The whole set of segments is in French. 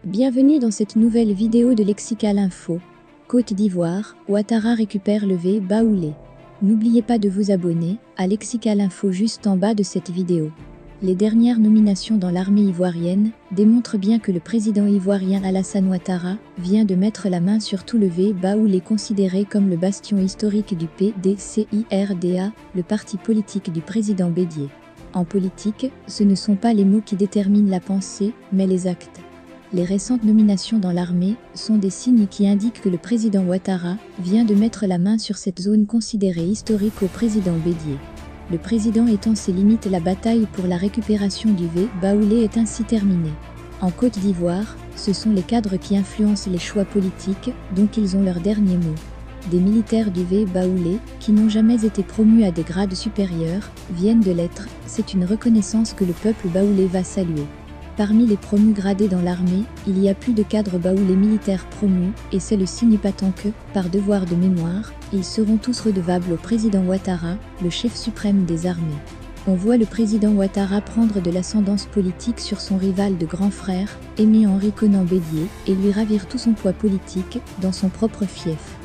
Bienvenue dans cette nouvelle vidéo de Lexical Info. Côte d'Ivoire, Ouattara récupère le V Baoulé. N'oubliez pas de vous abonner à Lexical Info juste en bas de cette vidéo. Les dernières nominations dans l'armée ivoirienne démontrent bien que le président ivoirien Alassane Ouattara vient de mettre la main sur tout le V Baoulé, considéré comme le bastion historique du PDCIRDA, le parti politique du président Bédié. En politique, ce ne sont pas les mots qui déterminent la pensée, mais les actes. Les récentes nominations dans l'armée sont des signes qui indiquent que le président Ouattara vient de mettre la main sur cette zone considérée historique au président Bédié. Le président étant ses limites, la bataille pour la récupération du V Baoulé est ainsi terminée. En Côte d'Ivoire, ce sont les cadres qui influencent les choix politiques, donc ils ont leur dernier mot. Des militaires du V Baoulé, qui n'ont jamais été promus à des grades supérieurs, viennent de l'être. C'est une reconnaissance que le peuple baoulé va saluer. Parmi les promus gradés dans l'armée, il y a plus de cadres baoulés militaires promus, et c'est le signe patent que, par devoir de mémoire, ils seront tous redevables au président Ouattara, le chef suprême des armées. On voit le président Ouattara prendre de l'ascendance politique sur son rival de grand frère, Aimé Henri Konan Bédié, et lui ravir tout son poids politique dans son propre fief.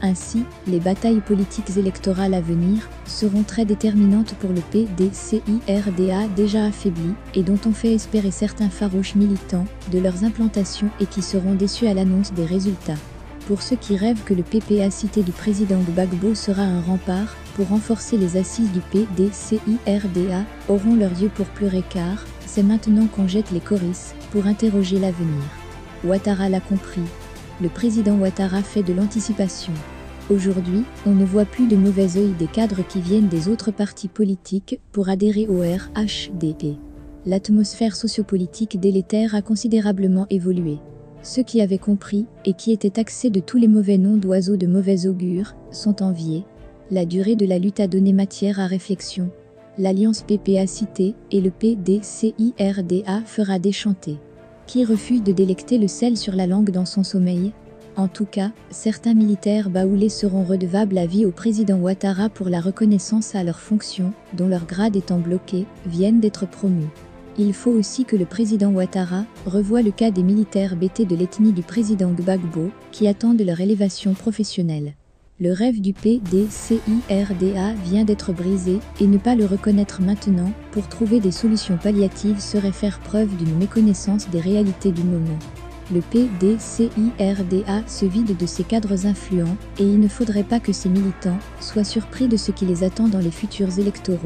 Ainsi, les batailles politiques électorales à venir seront très déterminantes pour le PDCIRDA déjà affaibli et dont on fait espérer certains farouches militants de leurs implantations et qui seront déçus à l'annonce des résultats. Pour ceux qui rêvent que le PPA cité du président Gbagbo sera un rempart pour renforcer les assises du PDCIRDA, auront leurs yeux pour pleurer car c'est maintenant qu'on jette les corisses pour interroger l'avenir. Ouattara l'a compris. Le président Ouattara fait de l'anticipation. Aujourd'hui, on ne voit plus de mauvais œil des cadres qui viennent des autres partis politiques pour adhérer au RHDP. L'atmosphère sociopolitique délétère a considérablement évolué. Ceux qui avaient compris, et qui étaient taxés de tous les mauvais noms d'oiseaux de mauvais augure, sont enviés. La durée de la lutte a donné matière à réflexion. L'alliance PPA citée et le PDCIRDA fera déchanter. Qui refuse de délecter le sel sur la langue dans son sommeil? En tout cas, certains militaires baoulés seront redevables à vie au président Ouattara pour la reconnaissance à leurs fonctions, dont leur grade étant bloqué, viennent d'être promus. Il faut aussi que le président Ouattara revoie le cas des militaires bêtés de l'ethnie du président Gbagbo, qui attendent leur élévation professionnelle. Le rêve du PDCIRDA vient d'être brisé, et ne pas le reconnaître maintenant, pour trouver des solutions palliatives serait faire preuve d'une méconnaissance des réalités du moment. Le PDCIRDA se vide de ses cadres influents, et il ne faudrait pas que ces militants soient surpris de ce qui les attend dans les futurs électoraux.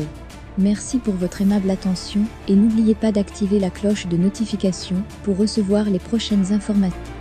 Merci pour votre aimable attention, et n'oubliez pas d'activer la cloche de notification pour recevoir les prochaines informations.